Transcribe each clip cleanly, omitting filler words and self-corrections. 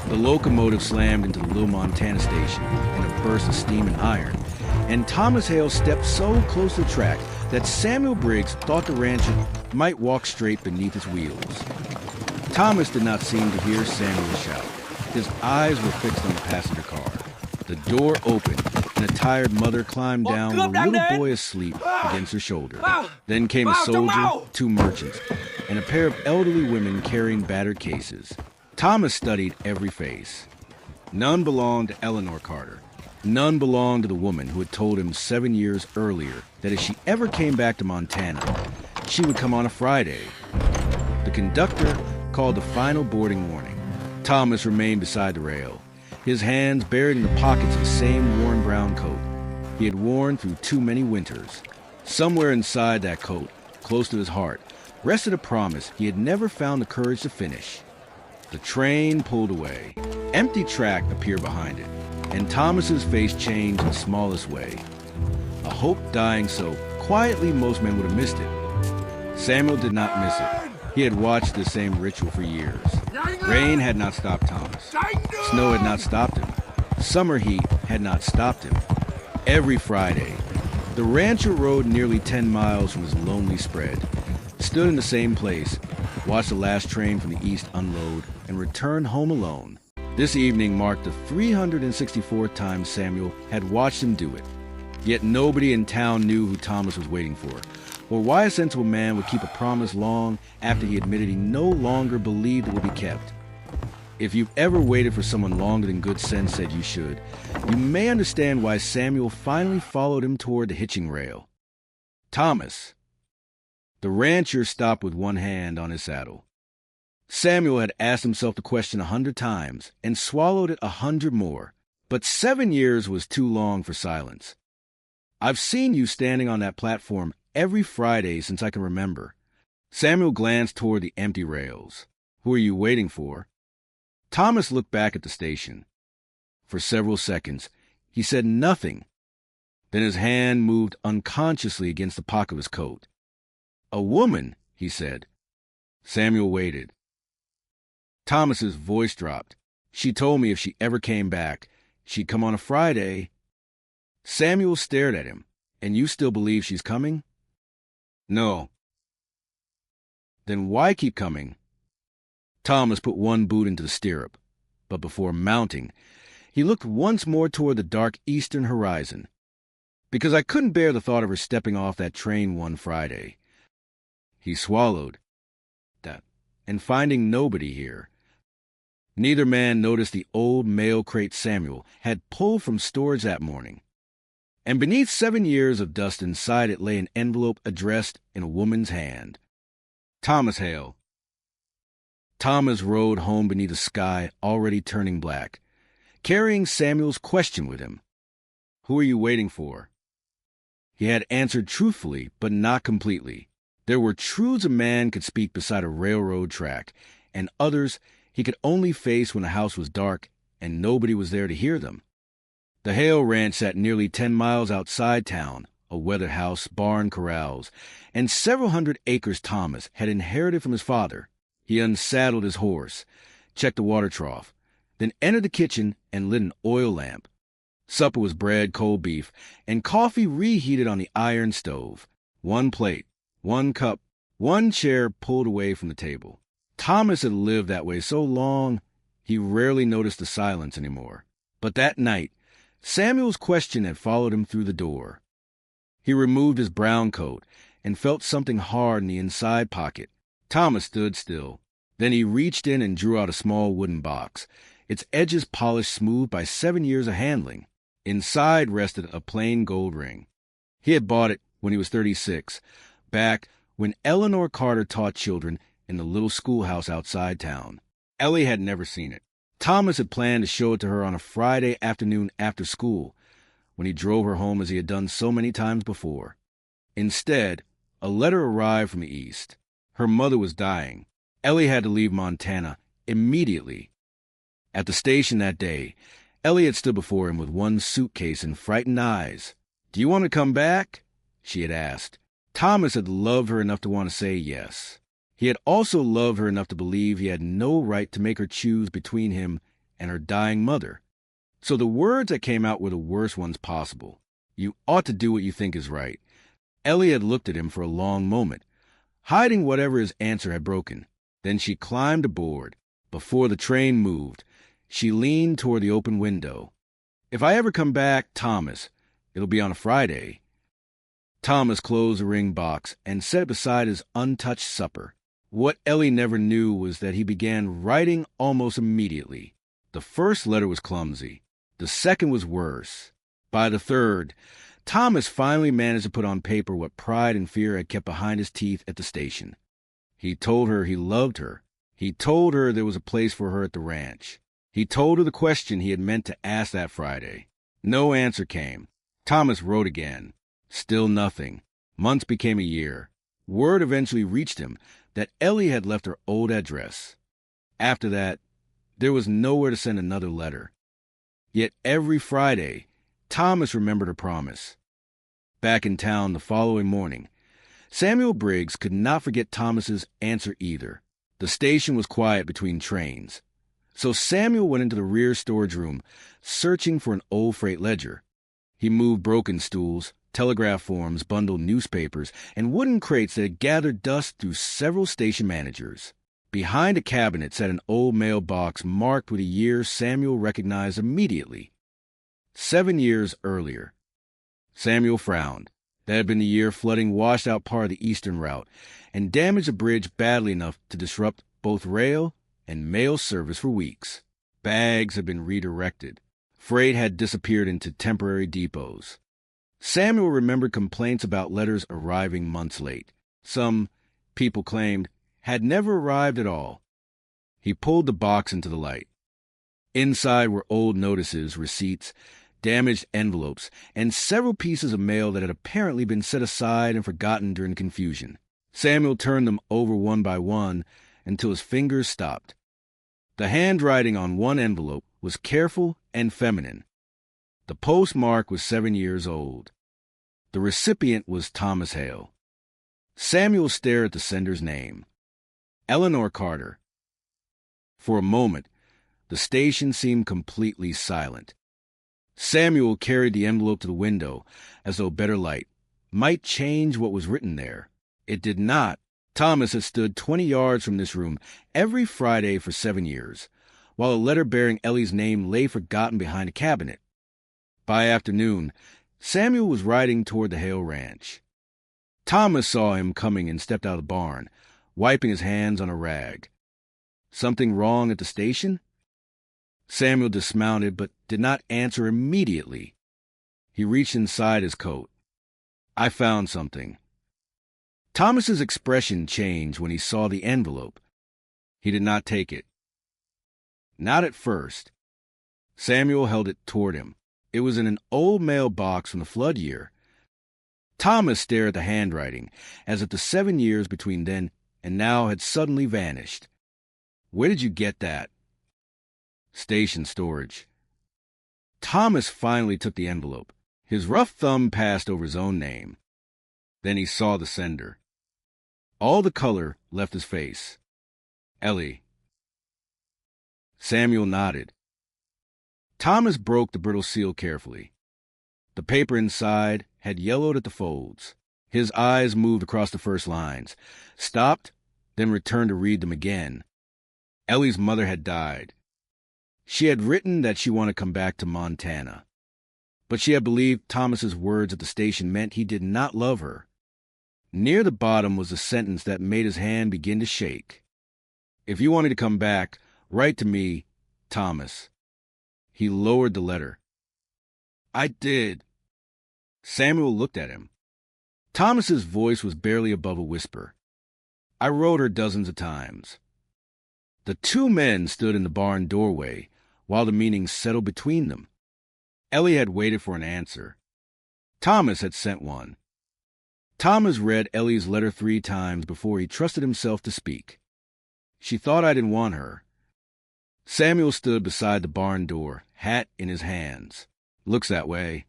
The locomotive slammed into the little Montana station in a burst of steam and iron, and Thomas Hale stepped so close to the track that Samuel Briggs thought the rancher might walk straight beneath its wheels. Thomas did not seem to hear Samuel shout. His eyes were fixed on the passenger car. The door opened, and a tired mother climbed down with a little boy asleep against her shoulder. Then came a soldier, 2 merchants, and a pair of elderly women carrying battered cases. Thomas studied every face. None belonged to Eleanor Carter. None belonged to the woman who had told him 7 years earlier that if she ever came back to Montana, she would come on a Friday. The conductor called the final boarding warning. Thomas remained beside the rail, his hands buried in the pockets of the same worn brown coat he had worn through too many winters. Somewhere inside that coat, close to his heart, rested a promise he had never found the courage to finish. The train pulled away. Empty track appeared behind it, and Thomas's face changed in the smallest way. A hope dying so quietly most men would have missed it. Samuel did not miss it. He had watched the same ritual for years. Rain had not stopped Thomas. Snow had not stopped him. Summer heat had not stopped him. Every Friday, the rancher rode nearly 10 miles from his lonely spread, stood in the same place, watched the last train from the east unload, and returned home alone. This evening marked the 364th time Samuel had watched him do it. Yet nobody in town knew who Thomas was waiting for, or why a sensible man would keep a promise long after he admitted he no longer believed it would be kept. If you've ever waited for someone longer than good sense said you should, you may understand why Samuel finally followed him toward the hitching rail. Thomas. The rancher stopped with one hand on his saddle. Samuel had asked himself the question 100 times and swallowed it 100 more, but 7 years was too long for silence. I've seen you standing on that platform every Friday since I can remember. Samuel glanced toward the empty rails. Who are you waiting for? Thomas looked back at the station. For several seconds, he said nothing. Then his hand moved unconsciously against the pocket of his coat. A woman, he said. Samuel waited. Thomas's voice dropped. She told me if she ever came back, she'd come on a Friday. Samuel stared at him. And you still believe she's coming? No. Then why keep coming? Thomas put one boot into the stirrup, but before mounting, he looked once more toward the dark eastern horizon. Because I couldn't bear the thought of her stepping off that train one Friday. He swallowed that, and finding nobody here. Neither man noticed the old mail crate Samuel had pulled from storage that morning. And beneath 7 years of dust inside it lay an envelope addressed in a woman's hand. Thomas Hale. Thomas rode home beneath a sky already turning black, carrying Samuel's question with him. Who are you waiting for? He had answered truthfully, but not completely. There were truths a man could speak beside a railroad track, and others he could only face when the house was dark and nobody was there to hear them. The Hale ranch sat nearly 10 miles outside town, a weathered house, barn, corrals, and several hundred acres Thomas had inherited from his father. He unsaddled his horse, checked the water trough, then entered the kitchen and lit an oil lamp. Supper was bread, cold beef, and coffee reheated on the iron stove. 1 plate, 1 cup, 1 chair pulled away from the table. Thomas had lived that way so long, he rarely noticed the silence anymore. But that night, Samuel's question had followed him through the door. He removed his brown coat and felt something hard in the inside pocket. Thomas stood still. Then he reached in and drew out a small wooden box, its edges polished smooth by 7 years of handling. Inside rested a plain gold ring. He had bought it when he was 36, back when Eleanor Carter taught children in the little schoolhouse outside town. Ellie had never seen it. Thomas had planned to show it to her on a Friday afternoon after school, when he drove her home as he had done so many times before. Instead, a letter arrived from the east. Her mother was dying. Ellie had to leave Montana immediately. At the station that day, Ellie had stood before him with one suitcase and frightened eyes. "Do you want to come back?" she had asked. Thomas had loved her enough to want to say yes. He had also loved her enough to believe he had no right to make her choose between him and her dying mother. So the words that came out were the worst ones possible. You ought to do what you think is right. Ellie had looked at him for a long moment, hiding whatever his answer had broken. Then she climbed aboard. Before the train moved, she leaned toward the open window. "If I ever come back, Thomas, it'll be on a Friday." Thomas closed the ring box and set it beside his untouched supper. What Ellie never knew was that he began writing almost immediately. The first letter was clumsy. The second was worse. By the third, Thomas finally managed to put on paper what pride and fear had kept behind his teeth at the station. He told her he loved her. He told her there was a place for her at the ranch. He told her the question he had meant to ask that Friday. No answer came. Thomas wrote again. Still nothing. Months became a year. Word eventually reached him that Ellie had left her old address. After that, there was nowhere to send another letter. Yet every Friday, Thomas remembered her promise. Back in town the following morning, Samuel Briggs could not forget Thomas's answer either. The station was quiet between trains. So Samuel went into the rear storage room, searching for an old freight ledger. He moved broken stools, telegraph forms, bundled newspapers, and wooden crates that had gathered dust through several station managers. Behind a cabinet sat an old mailbox marked with a year Samuel recognized immediately. 7 years earlier. Samuel frowned. That had been the year flooding washed out part of the eastern route and damaged the bridge badly enough to disrupt both rail and mail service for weeks. Bags had been redirected. Freight had disappeared into temporary depots. Samuel remembered complaints about letters arriving months late. Some, people claimed, had never arrived at all. He pulled the box into the light. Inside were old notices, receipts, damaged envelopes, and several pieces of mail that had apparently been set aside and forgotten during confusion. Samuel turned them over one by one until his fingers stopped. The handwriting on one envelope was careful and feminine. The postmark was 7 years old. The recipient was Thomas Hale. Samuel stared at the sender's name. Eleanor Carter. For a moment, the station seemed completely silent. Samuel carried the envelope to the window, as though better light might change what was written there. It did not. Thomas had stood 20 yards from this room every Friday for 7 years, while a letter bearing Ellie's name lay forgotten behind a cabinet. By afternoon, Samuel was riding toward the Hale ranch. Thomas saw him coming and stepped out of the barn, wiping his hands on a rag. Something wrong at the station? Samuel dismounted, but did not answer immediately. He reached inside his coat. "I found something." Thomas's expression changed when he saw the envelope. He did not take it. Not at first. Samuel held it toward him. It was in an old mailbox from the flood year. Thomas stared at the handwriting, as if the 7 years between then and now had suddenly vanished. "Where did you get that?" "Station storage." Thomas finally took the envelope. His rough thumb passed over his own name. Then he saw the sender. All the color left his face. "Ellie." Samuel nodded. Thomas broke the brittle seal carefully. The paper inside had yellowed at the folds. His eyes moved across the first lines, stopped, then returned to read them again. Ellie's mother had died. She had written that she wanted to come back to Montana. But she had believed Thomas's words at the station meant he did not love her. Near the bottom was a sentence that made his hand begin to shake. "If you want me to come back, write to me, Thomas." He lowered the letter. "I did." Samuel looked at him. Thomas's voice was barely above a whisper. "I wrote her dozens of times." The two men stood in the barn doorway while the meaning settled between them. Ellie had waited for an answer. Thomas had sent one. Thomas read Ellie's letter 3 times before he trusted himself to speak. "She thought I didn't want her." Samuel stood beside the barn door, hat in his hands. "Looks that way."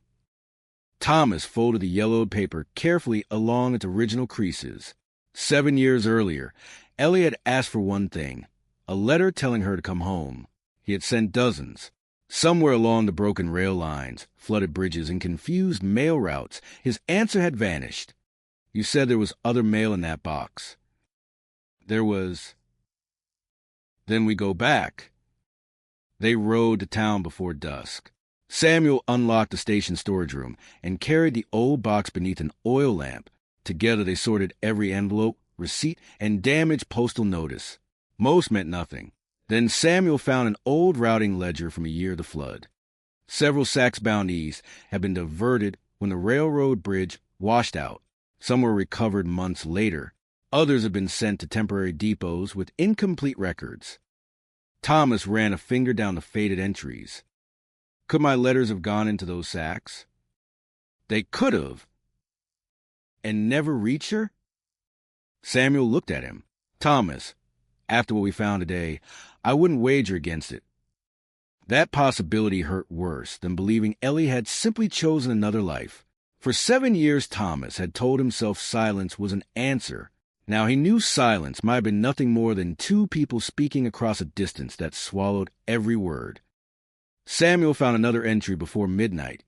Thomas folded the yellowed paper carefully along its original creases. 7 years earlier, Ellie had asked for one thing, a letter telling her to come home. He had sent dozens. Somewhere along the broken rail lines, flooded bridges, and confused mail routes, his answer had vanished. You said there was other mail in that box. There was. Then we go back. They rode to town before dusk. Samuel unlocked the station storage room and carried the old box beneath an oil lamp. Together they sorted every envelope, receipt, and damaged postal notice. Most meant nothing. Then Samuel found an old routing ledger from a year of the flood. Several sacks bound east had been diverted when the railroad bridge washed out. Some were recovered months later. Others had been sent to temporary depots with incomplete records. Thomas ran a finger down the faded entries. Could my letters have gone into those sacks? They could have. And never reached her? Samuel looked at him. Thomas, after what we found today, I wouldn't wager against it. That possibility hurt worse than believing Ellie had simply chosen another life. For 7 years, Thomas had told himself silence was an answer. Now he knew silence might have been nothing more than two people speaking across a distance that swallowed every word. Samuel found another entry before midnight,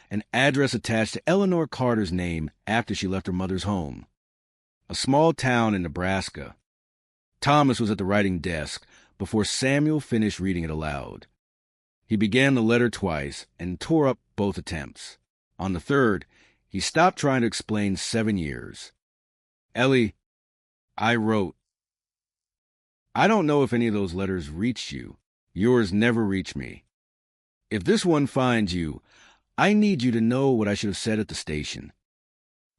an address attached to Eleanor Carter's name after she left her mother's home. A small town in Nebraska. Thomas was at the writing desk before Samuel finished reading it aloud. He began the letter twice and tore up both attempts. On the third, he stopped trying to explain 7 years. Ellie, I wrote. I don't know if any of those letters reached you. Yours never reached me. If this one finds you, I need you to know what I should have said at the station.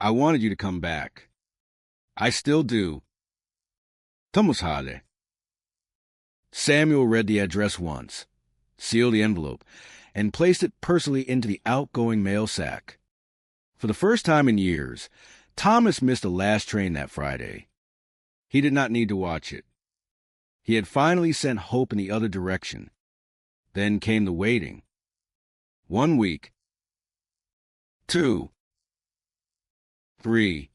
I wanted you to come back. I still do. Thomas Hale. Samuel read the address once, sealed the envelope, and placed it personally into the outgoing mail sack. For the first time in years, Thomas missed the last train that Friday. He did not need to watch it. He had finally sent hope in the other direction. Then came the waiting. 1 week. 2. 3.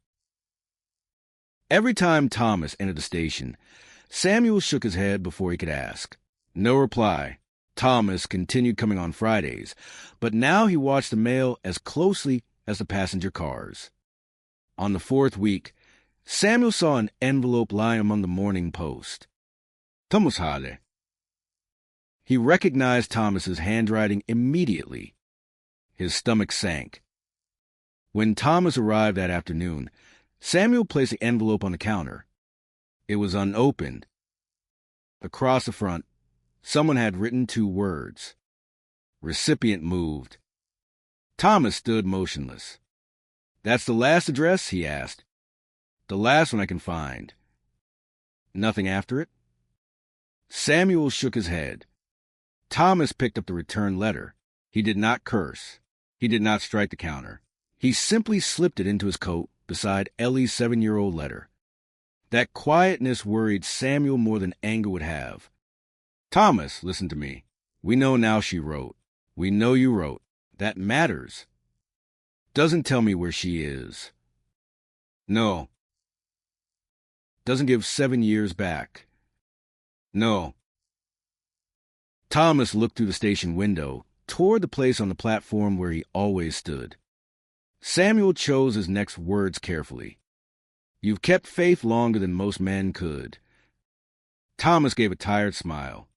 Every time Thomas entered the station, Samuel shook his head before he could ask. No reply. Thomas continued coming on Fridays, but now he watched the mail as closely as the passenger cars. On the 4th week, Samuel saw an envelope lying among the Morning Post. Thomas Hale. He recognized Thomas's handwriting immediately. His stomach sank. When Thomas arrived that afternoon, Samuel placed the envelope on the counter. It was unopened. Across the front, someone had written 2 words. Recipient moved. Thomas stood motionless. That's the last address? He asked. The last one I can find. Nothing after it? Samuel shook his head. Thomas picked up the return letter. He did not curse. He did not strike the counter. He simply slipped it into his coat beside Ellie's 7-year-old letter. That quietness worried Samuel more than anger would have. Thomas, listen to me. We know now she wrote. We know you wrote. That matters. Doesn't tell me where she is. No. Doesn't give 7 years back. No. Thomas looked through the station window, toward the place on the platform where he always stood. Samuel chose his next words carefully. You've kept faith longer than most men could. Thomas gave a tired smile.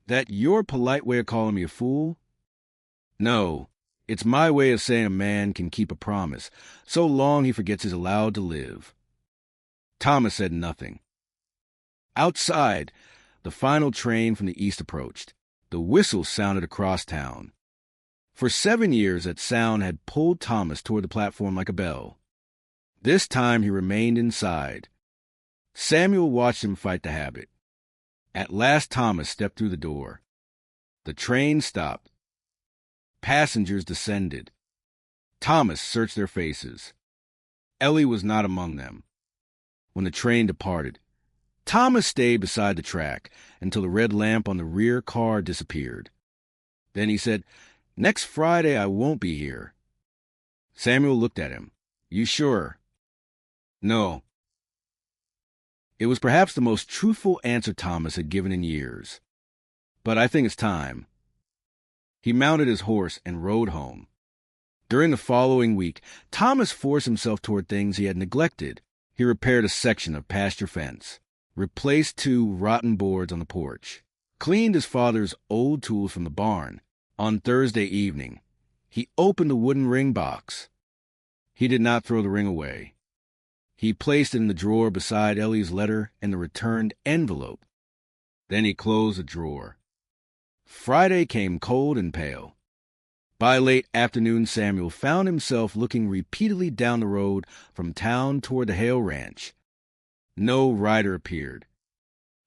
That your polite way of calling me a fool? No, it's my way of saying a man can keep a promise, so long he forgets he's allowed to live. Thomas said nothing. Outside, the final train from the east approached. The whistle sounded across town. For 7 years, that sound had pulled Thomas toward the platform like a bell. This time he remained inside. Samuel watched him fight the habit. At last Thomas stepped through the door. The train stopped. Passengers descended. Thomas searched their faces. Ellie was not among them. When the train departed, Thomas stayed beside the track until the red lamp on the rear car disappeared. Then he said, Next Friday I won't be here. Samuel looked at him. You sure? No. It was perhaps the most truthful answer Thomas had given in years. but I think it's time." He mounted his horse and rode home. During the following week, Thomas forced himself toward things he had neglected. He repaired a section of pasture fence, replaced 2 rotten boards on the porch, cleaned his father's old tools from the barn. On Thursday evening, he opened the wooden ring box. He did not throw the ring away. He placed it in the drawer beside Ellie's letter and the returned envelope. Then he closed the drawer. Friday came cold and pale. By late afternoon, Samuel found himself looking repeatedly down the road from town toward the Hale ranch. No rider appeared.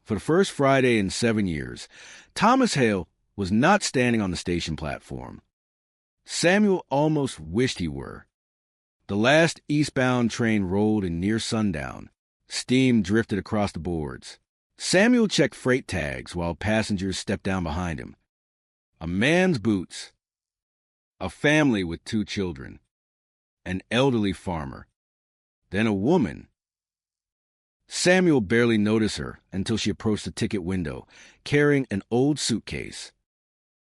For the first Friday in 7 years, Thomas Hale was not standing on the station platform. Samuel almost wished he were. The last eastbound train rolled in near sundown. Steam drifted across the boards. Samuel checked freight tags while passengers stepped down behind him. A man's boots. A family with 2 children. An elderly farmer. Then a woman. Samuel barely noticed her until she approached the ticket window, carrying an old suitcase.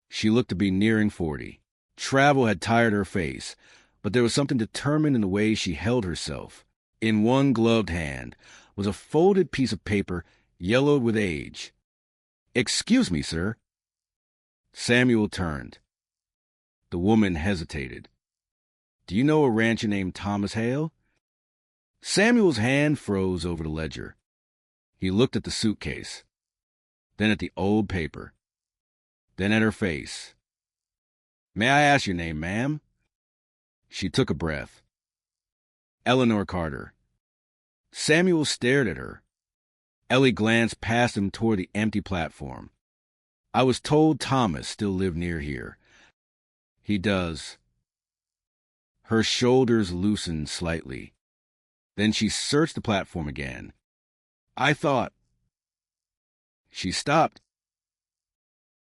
She looked to be nearing 40. Travel had tired her face, but there was something determined in the way she held herself. In one gloved hand was a folded piece of paper yellowed with age. "Excuse me, sir." Samuel turned. The woman hesitated. "Do you know a rancher named Thomas Hale?" Samuel's hand froze over the ledger. He looked at the suitcase, then at the old paper, then at her face. "May I ask your name, ma'am?" She took a breath. "Eleanor Carter." Samuel stared at her. Ellie glanced past him toward the empty platform. "I was told Thomas still lived near here." "He does." Her shoulders loosened slightly. Then she searched the platform again. "I thought—" She stopped.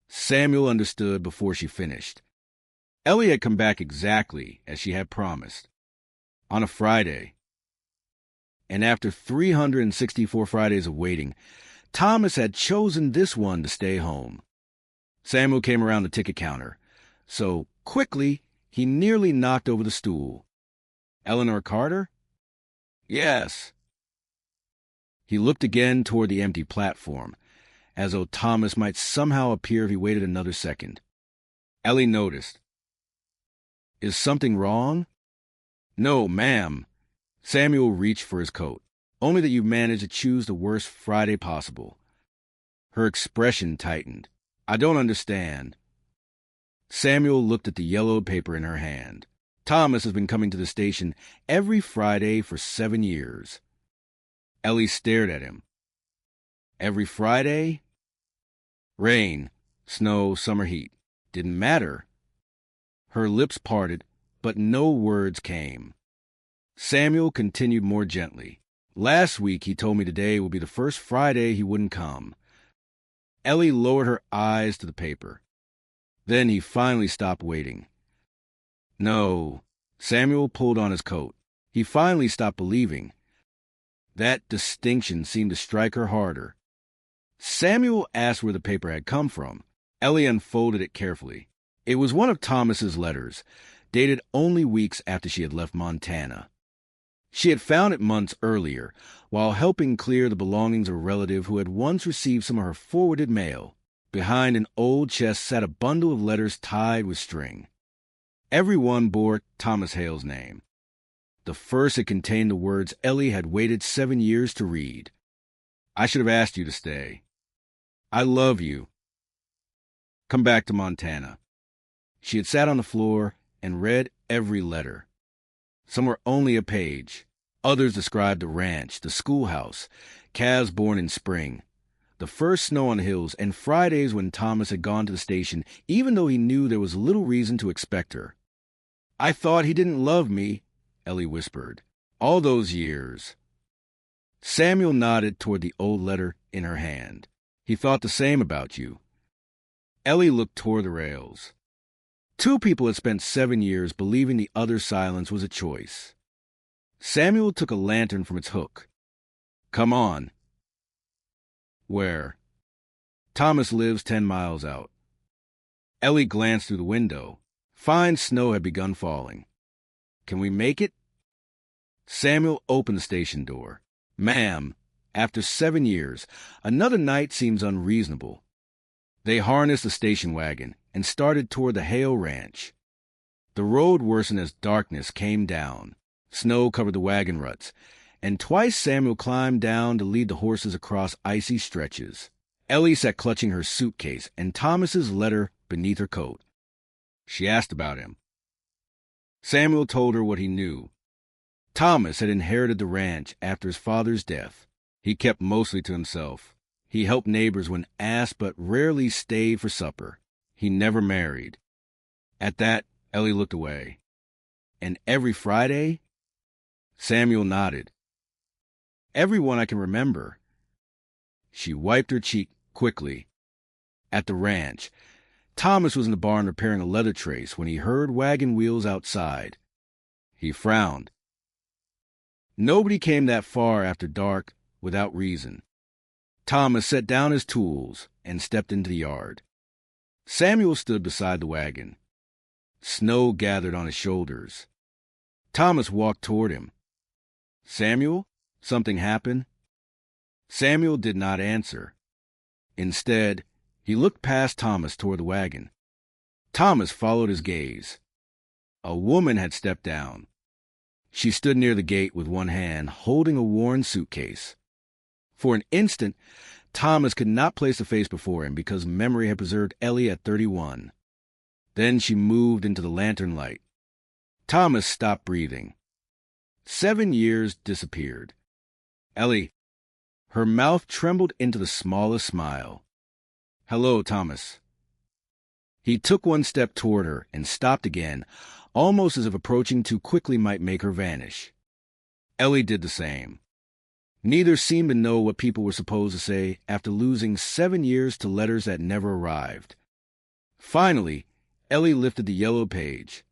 Samuel understood before she finished. Ellie had come back exactly as she had promised, on a Friday. And after 364 Fridays of waiting, Thomas had chosen this one to stay home. Samuel came around the ticket counter. So quickly, he nearly knocked over the stool. "Eleanor Carter?" "Yes." He looked again toward the empty platform, as though Thomas might somehow appear if he waited another second. Ellie noticed. "Is something wrong?" "No, ma'am." Samuel reached for his coat. "Only that you managed to choose the worst Friday possible." Her expression tightened. "I don't understand." Samuel looked at the yellowed paper in her hand. "Thomas has been coming to the station every Friday for 7 years. Ellie stared at him. "Every Friday?" Rain, snow, summer heat. Didn't matter. Her lips parted, but no words came. Samuel continued more gently. "Last week he told me today would be the first Friday he wouldn't come." Ellie lowered her eyes to the paper. Then he finally stopped waiting. "No." Samuel pulled on his coat. He finally stopped believing. That distinction seemed to strike her harder. Samuel asked where the paper had come from. Ellie unfolded it carefully. It was one of Thomas's letters, dated only weeks after she had left Montana. She had found it months earlier, while helping clear the belongings of a relative who had once received some of her forwarded mail. Behind an old chest sat a bundle of letters tied with string. Every one bore Thomas Hale's name. The first had contained the words Ellie had waited 7 years to read. "I should have asked you to stay. I love you. Come back to Montana." She had sat on the floor and read every letter. Some were only a page. Others described the ranch, the schoolhouse, calves born in spring, the first snow on the hills, and Fridays when Thomas had gone to the station, even though he knew there was little reason to expect her. "I thought he didn't love me," Ellie whispered. "All those years." Samuel nodded toward the old letter in her hand. "He thought the same about you." Ellie looked toward the rails. 2 people had spent 7 years believing the other's silence was a choice. Samuel took a lantern from its hook. "Come on." "Where?" Thomas lives 10 miles out. Ellie glanced through the window. Fine snow had begun falling. Can we make it? Samuel opened the station door. Ma'am, after 7 years, another night seems unreasonable. They harnessed the station wagon and started toward the Hale ranch. The road worsened as darkness came down. Snow covered the wagon ruts, and twice Samuel climbed down to lead the horses across icy stretches. Ellie sat clutching her suitcase and Thomas's letter beneath her coat. She asked about him. Samuel told her what he knew. Thomas had inherited the ranch after his father's death. He kept mostly to himself. He helped neighbors when asked, but rarely stayed for supper. He never married. At that, Ellie looked away. And every Friday? Samuel nodded. Everyone I can remember. She wiped her cheek quickly. At the ranch, Thomas was in the barn repairing a leather trace when he heard wagon wheels outside. He frowned. Nobody came that far after dark without reason. Thomas set down his tools and stepped into the yard. Samuel stood beside the wagon. Snow gathered on his shoulders. Thomas walked toward him. Samuel, something happened? Samuel did not answer. Instead, he looked past Thomas toward the wagon. Thomas followed his gaze. A woman had stepped down. She stood near the gate with one hand, holding a worn suitcase. For an instant, Thomas could not place the face before him because memory had preserved Ellie at 31. Then she moved into the lantern light. Thomas stopped breathing. 7 years disappeared. Ellie, her mouth trembled into the smallest smile. Hello, Thomas. He took one step toward her and stopped again, almost as if approaching too quickly might make her vanish. Ellie did the same. Neither seemed to know what people were supposed to say after losing 7 years to letters that never arrived. Finally, Ellie lifted the yellow page.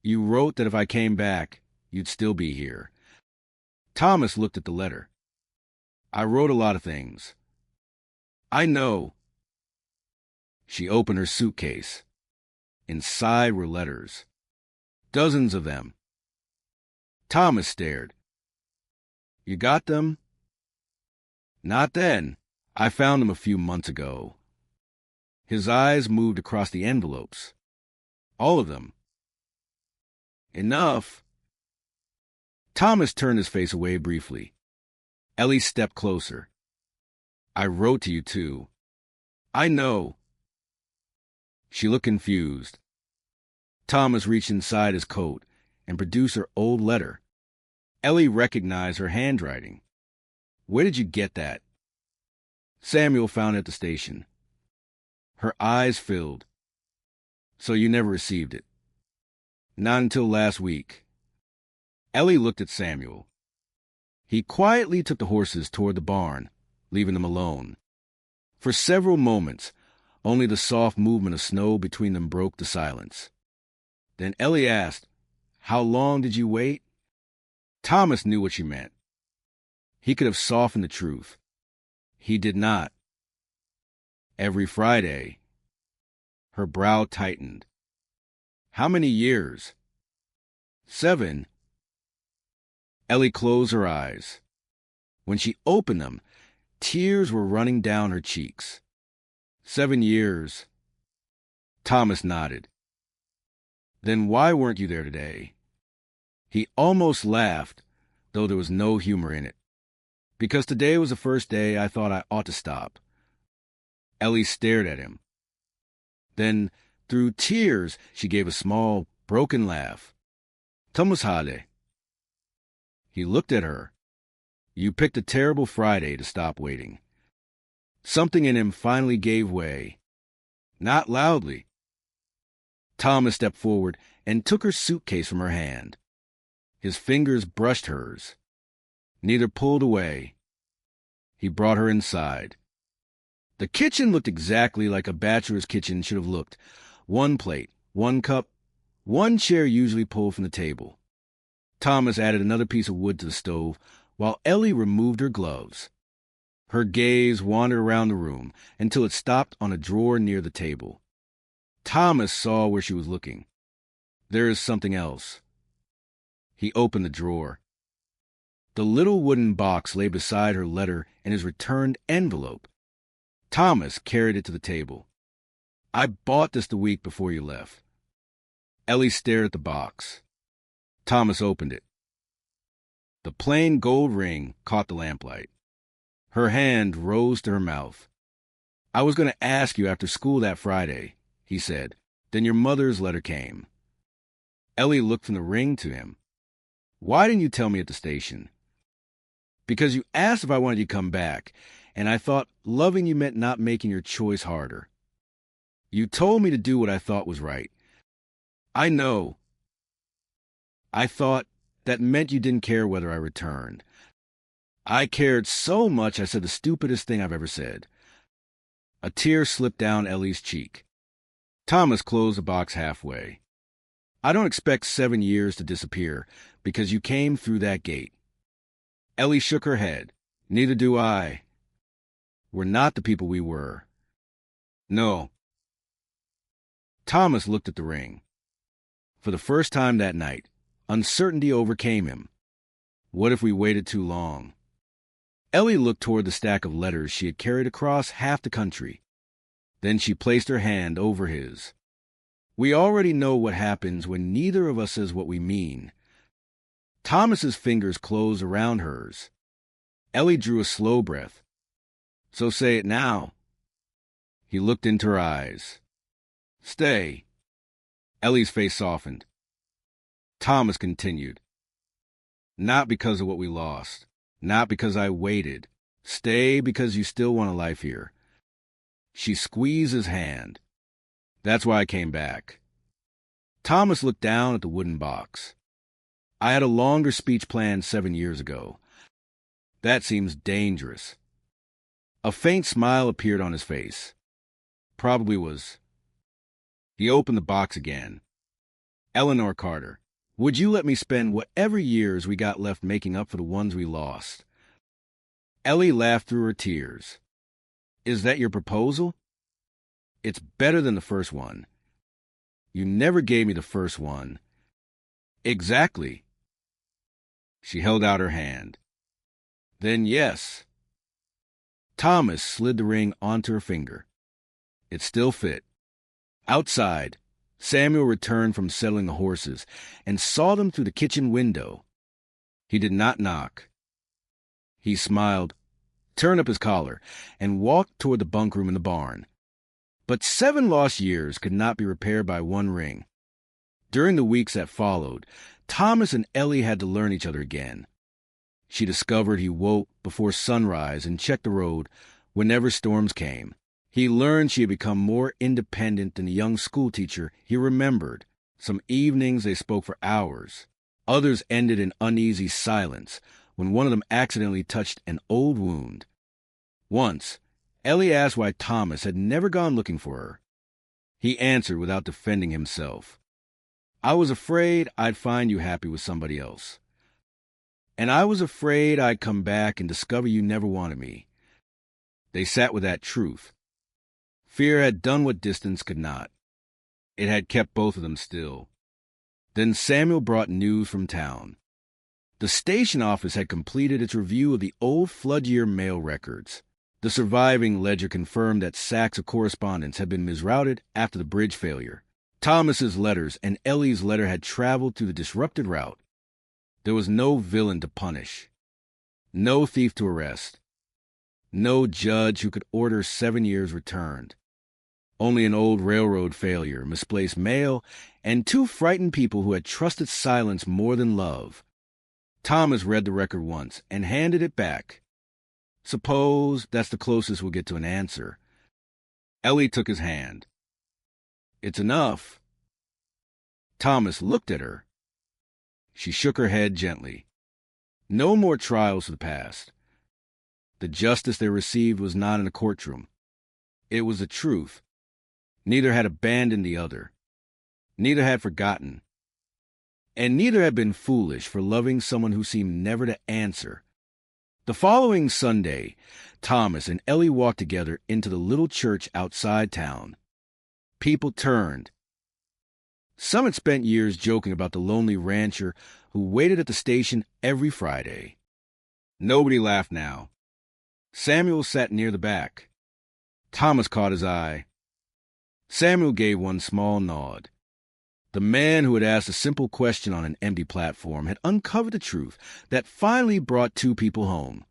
You wrote that if I came back, you'd still be here. Thomas looked at the letter. I wrote a lot of things. I know. She opened her suitcase. Inside were letters. Dozens of them. Thomas stared. You got them? Not then. I found them a few months ago. His eyes moved across the envelopes. All of them. Enough. Thomas turned his face away briefly. Ellie stepped closer. I wrote to you, too. I know. She looked confused. Thomas reached inside his coat and produced her old letter. Ellie recognized her handwriting. Where did you get that? Samuel found it at the station. Her eyes filled. So you never received it? Not until last week. Ellie looked at Samuel. He quietly took the horses toward the barn, leaving them alone. For several moments, only the soft movement of snow between them broke the silence. Then Ellie asked, How long did you wait? Thomas knew what she meant. He could have softened the truth. He did not. Every Friday. Her brow tightened. How many years? 7. Ellie closed her eyes. When she opened them, tears were running down her cheeks. 7 years. Thomas nodded. Then why weren't you there today? He almost laughed, though there was no humor in it. Because today was the first day I thought I ought to stop. Ellie stared at him. Then, through tears, she gave a small, broken laugh. Thomas Hale. He looked at her. You picked a terrible Friday to stop waiting. Something in him finally gave way. Not loudly. Thomas stepped forward and took her suitcase from her hand. His fingers brushed hers. Neither pulled away. He brought her inside. The kitchen looked exactly like a bachelor's kitchen should have looked. One plate, one cup, one chair usually pulled from the table. Thomas added another piece of wood to the stove, while Ellie removed her gloves. Her gaze wandered around the room until it stopped on a drawer near the table. Thomas saw where she was looking. There is something else. He opened the drawer. The little wooden box lay beside her letter and his returned envelope. Thomas carried it to the table. I bought this the week before you left. Ellie stared at the box. Thomas opened it. The plain gold ring caught the lamplight. Her hand rose to her mouth. I was going to ask you after school that Friday, he said. Then your mother's letter came. Ellie looked from the ring to him. Why didn't you tell me at the station? Because you asked if I wanted you to come back, and I thought loving you meant not making your choice harder. You told me to do what I thought was right. I know. I thought that meant you didn't care whether I returned. I cared so much I said the stupidest thing I've ever said. A tear slipped down Ellie's cheek. Thomas closed the box halfway. I don't expect 7 years to disappear because you came through that gate. Ellie shook her head. Neither do I. We're not the people we were. No. Thomas looked at the ring. For the first time that night, uncertainty overcame him. What if we waited too long? Ellie looked toward the stack of letters she had carried across half the country. Then she placed her hand over his. We already know what happens when neither of us says what we mean. Thomas's fingers closed around hers. Ellie drew a slow breath. So say it now. He looked into her eyes. Stay. Ellie's face softened. Thomas continued. Not because of what we lost. Not because I waited. Stay because you still want a life here. She squeezed his hand. That's why I came back. Thomas looked down at the wooden box. I had a longer speech planned 7 years ago. That seems dangerous. A faint smile appeared on his face. Probably was. He opened the box again. Eleanor Carter, would you let me spend whatever years we got left making up for the ones we lost? Ellie laughed through her tears. Is that your proposal? It's better than the first one. You never gave me the first one. Exactly. She held out her hand. Then yes. Thomas slid the ring onto her finger. It still fit. Outside, Samuel returned from settling the horses and saw them through the kitchen window. He did not knock. He smiled, turned up his collar, and walked toward the bunk room in the barn. But 7 lost years could not be repaired by one ring. During the weeks that followed, Thomas and Ellie had to learn each other again. She discovered he woke before sunrise and checked the road whenever storms came. He learned she had become more independent than the young schoolteacher he remembered. Some evenings they spoke for hours. Others ended in uneasy silence when one of them accidentally touched an old wound. Once, Ellie asked why Thomas had never gone looking for her. He answered without defending himself. I was afraid I'd find you happy with somebody else. And I was afraid I'd come back and discover you never wanted me. They sat with that truth. Fear had done what distance could not. It had kept both of them still. Then Samuel brought news from town. The station office had completed its review of the old flood-year mail records. The surviving ledger confirmed that sacks of correspondence had been misrouted after the bridge failure. Thomas's letters and Ellie's letter had traveled through the disrupted route. There was no villain to punish, no thief to arrest, no judge who could order 7 years returned. Only an old railroad failure, misplaced mail, and 2 frightened people who had trusted silence more than love. Thomas read the record once and handed it back. Suppose that's the closest we'll get to an answer. Ellie took his hand. It's enough. Thomas looked at her. She shook her head gently. No more trials for the past. The justice they received was not in a courtroom. It was the truth. Neither had abandoned the other. Neither had forgotten. And neither had been foolish for loving someone who seemed never to answer. The following Sunday, Thomas and Ellie walked together into the little church outside town. People turned. Some had spent years joking about the lonely rancher who waited at the station every Friday. Nobody laughed now. Samuel sat near the back. Thomas caught his eye. Samuel gave one small nod. The man who had asked a simple question on an empty platform had uncovered the truth that finally brought two people home.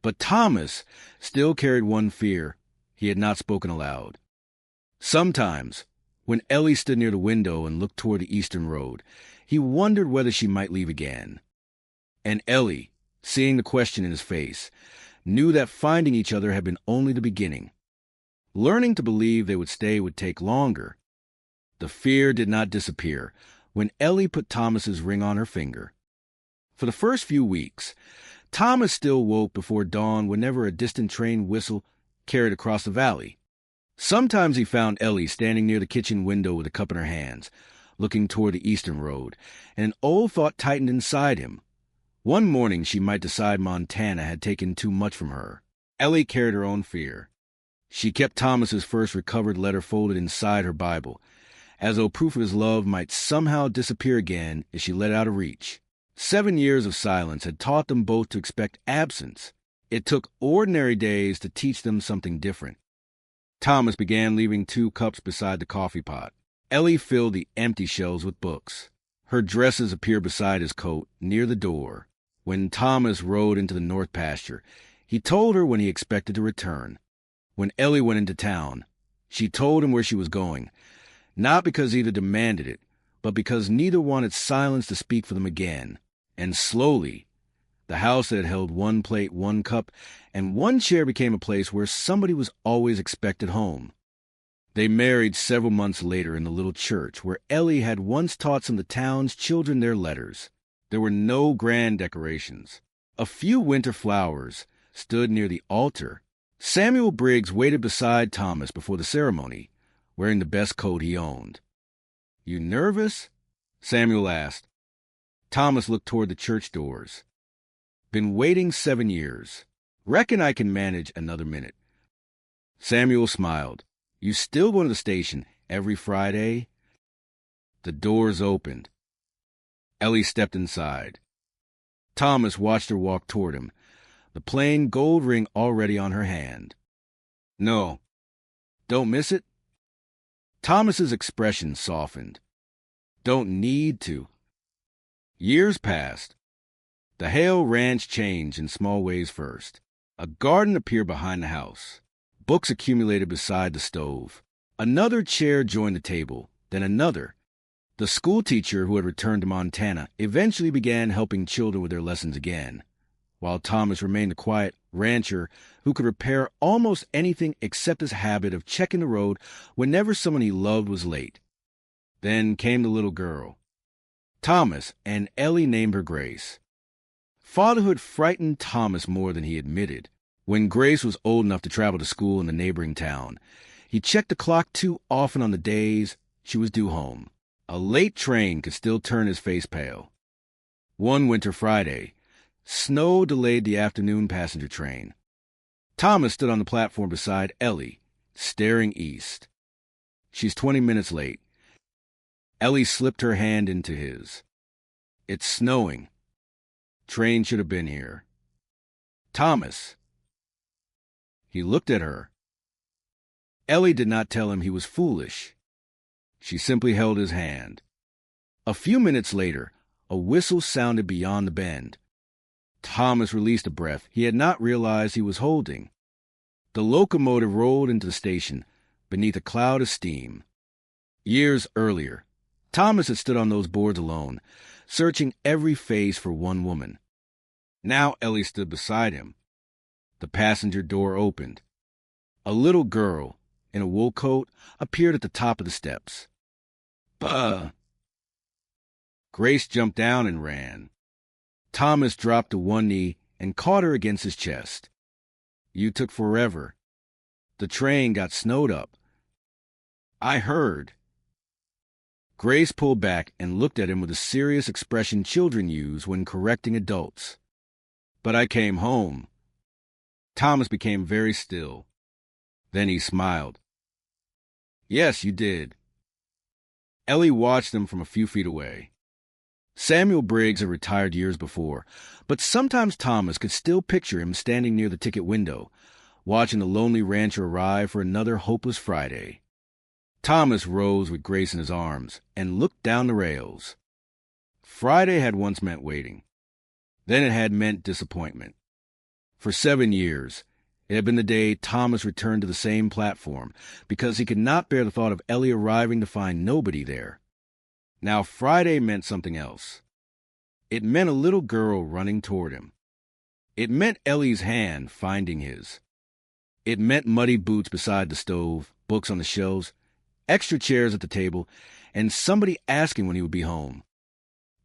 But Thomas still carried one fear he had not spoken aloud. Sometimes, when Ellie stood near the window and looked toward the eastern road, he wondered whether she might leave again. And Ellie, seeing the question in his face, knew that finding each other had been only the beginning. Learning to believe they would stay would take longer. The fear did not disappear when Ellie put Thomas's ring on her finger. For the first few weeks, Thomas still woke before dawn whenever a distant train whistle carried across the valley. Sometimes he found Ellie standing near the kitchen window with a cup in her hands, looking toward the eastern road, and an old thought tightened inside him. One morning she might decide Montana had taken too much from her. Ellie carried her own fear. She kept Thomas's first recovered letter folded inside her Bible, as though proof of his love might somehow disappear again if she let it out of reach. 7 years of silence had taught them both to expect absence. It took ordinary days to teach them something different. Thomas began leaving 2 cups beside the coffee pot. Ellie filled the empty shelves with books. Her dresses appeared beside his coat, near the door. When Thomas rode into the north pasture, he told her when he expected to return. When Ellie went into town, she told him where she was going, not because either demanded it, but because neither wanted silence to speak for them again. And slowly, the house that had held 1 plate, 1 cup, and 1 chair became a place where somebody was always expected home. They married several months later in the little church where Ellie had once taught some of the town's children their letters. There were no grand decorations. A few winter flowers stood near the altar. Samuel Briggs waited beside Thomas before the ceremony, wearing the best coat he owned. "You nervous?" Samuel asked. Thomas looked toward the church doors. "Been waiting 7 years. Reckon I can manage another minute." Samuel smiled. "You still go to the station every Friday?" The doors opened. Ellie stepped inside. Thomas watched her walk toward him, the plain gold ring already on her hand. "No. Don't miss it?" Thomas's expression softened. "Don't need to." Years passed. The Hale ranch changed in small ways first. A garden appeared behind the house. Books accumulated beside the stove. Another chair joined the table, then another. The schoolteacher who had returned to Montana eventually began helping children with their lessons again, while Thomas remained the quiet rancher who could repair almost anything except his habit of checking the road whenever someone he loved was late. Then came the little girl. Thomas and Ellie named her Grace. Fatherhood frightened Thomas more than he admitted. When Grace was old enough to travel to school in the neighboring town, he checked the clock too often on the days she was due home. A late train could still turn his face pale. One winter Friday, snow delayed the afternoon passenger train. Thomas stood on the platform beside Ellie, staring east. "She's 20 minutes late." Ellie slipped her hand into his. "It's snowing. Train should have been here." "Thomas." He looked at her. Ellie did not tell him he was foolish. She simply held his hand. A few minutes later, a whistle sounded beyond the bend. Thomas released a breath he had not realized he was holding. The locomotive rolled into the station beneath a cloud of steam. Years earlier, Thomas had stood on those boards alone, searching every face for one woman. Now Ellie stood beside him. The passenger door opened. A little girl, in a wool coat, appeared at the top of the steps. "Bah!" Grace jumped down and ran. Thomas dropped to one knee and caught her against his chest. "You took forever. The train got snowed up." "I heard." Grace pulled back and looked at him with the serious expression children use when correcting adults. But I came home. Thomas became very still. Then he smiled. Yes, you did. Ellie watched them from a few feet away. Samuel Briggs had retired years before, but sometimes Thomas could still picture him standing near the ticket window, watching the lonely rancher arrive for another hopeless Friday. Thomas rose with Grace in his arms and looked down the rails. Friday had once meant waiting. Then it had meant disappointment. For 7 years, it had been the day Thomas returned to the same platform because he could not bear the thought of Ellie arriving to find nobody there. Now Friday meant something else. It meant a little girl running toward him. It meant Ellie's hand finding his. It meant muddy boots beside the stove, books on the shelves, extra chairs at the table, and somebody asking when he would be home.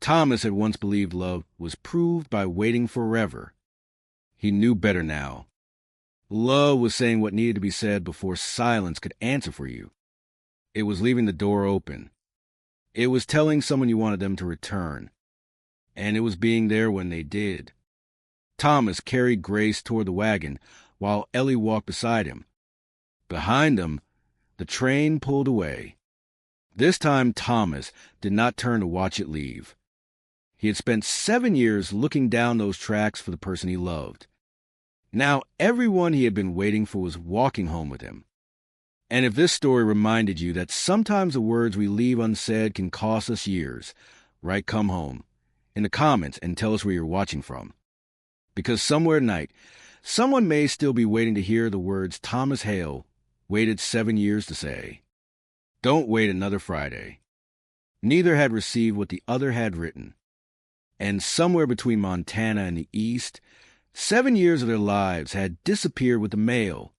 Thomas had once believed love was proved by waiting forever. He knew better now. Love was saying what needed to be said before silence could answer for you. It was leaving the door open. It was telling someone you wanted them to return. And it was being there when they did. Thomas carried Grace toward the wagon while Ellie walked beside him. Behind them, the train pulled away. This time Thomas did not turn to watch it leave. He had spent 7 years looking down those tracks for the person he loved. Now everyone he had been waiting for was walking home with him. And if this story reminded you that sometimes the words we leave unsaid can cost us years, write "Come Home" in the comments and tell us where you're watching from. Because somewhere tonight, someone may still be waiting to hear the words Thomas Hale waited 7 years to say. Don't wait another Friday. Neither had received what the other had written. And somewhere between Montana and the East, 7 years of their lives had disappeared with the mail,